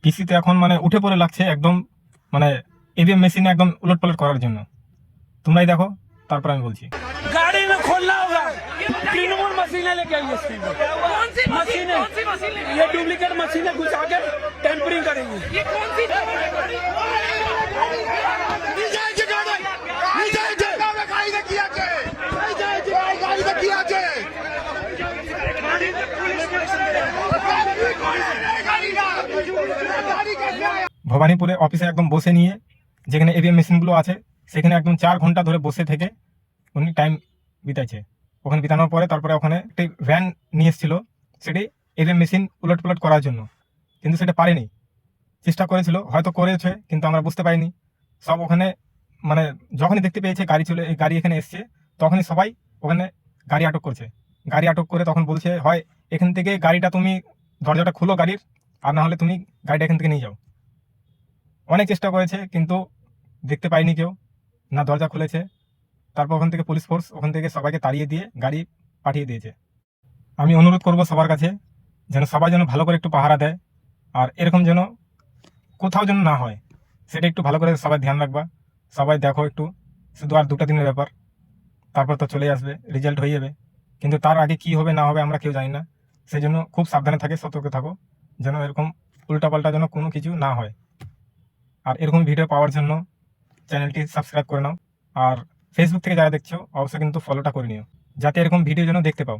পিসিতে এখন মানে উঠে পড়ে লাগছে একদম, মানে ইভিএম মেশিনে একদম উলটপালট করার জন্য। তোমরাই দেখো, তারপর আমি বলছি। गाड़ी में खोलना होगा, तृणमूल मशीनें लेके आइए इसके अंदर। मशीनें, ये डुप्लीकेट मशीनें घुसा के टेम्परिंग करेंगी। ভবানীপুরে অফিসে একদম বসে নিয়ে, যেখানে এভিএম মেশিনগুলো আছে সেখানে একদম 4 ঘন্টা ধরে বসে থেকে উনি টাইম বিতাইছে। ওখানে বিতানোর পরে তারপরে ওখানে একটি ভ্যান নিয়ে এসেছিল, সেটি এভিএম মেশিন উলটপালট করার জন্য, কিন্তু সেটা পারেনি। চেষ্টা করেছিল, হয়তো করেছে, কিন্তু আমরা বুঝতে পারিনি। সব ওখানে মানে যখনই দেখতে পেয়েছে গাড়ি এখানে এসছে, তখনই সবাই ওখানে গাড়ি আটক করছে। গাড়ি আটক করে তখন বলছে, হয় এখান থেকে গাড়িটা তুমি দরজাটা খুলো গাড়ির, আর না হলে তুমি গাড়িটা এখান থেকে নিয়ে যাও। অনেক চেষ্টা করেছে, কিন্তু দেখতে পাইনি কেউ, না দরজা খুলেছে। তারপর ওখান থেকে পুলিশ ফোর্স ওখান থেকে সবাইকে তাড়িয়ে দিয়ে গাড়ি পাঠিয়ে দিয়েছে। আমি অনুরোধ করব সবার কাছে, যেন সবাই যেন ভালো করে একটু পাহারা দেয়, আর এরকম যেন কোথাও যেন না হয়, সেটা একটু ভালো করে সবাই ধ্যান রাখবা। সবাই দেখো একটু, শুধু আর 2টা দিনের ব্যাপার, তারপর তো চলে আসবে, রেজাল্ট হয়ে যাবে। কিন্তু তার আগে কি হবে না হবে আমরা কেউ জানি না। সেই জন্য খুব সাবধানে থাকে, সতর্ক থাকো, যেন এরকম উল্টাপাল্টা যেন কোনো কিছু না হয়। আর এরকম ভিডিও পাওয়ার জন্য চ্যানেলটি সাবস্ক্রাইব করে নাও, আর ফেসবুক থেকে যারা দেখছো অবশ্যই কিন্তু ফলোটা করে নিও, যাতে এরকম ভিডিও যেন দেখতে পাও।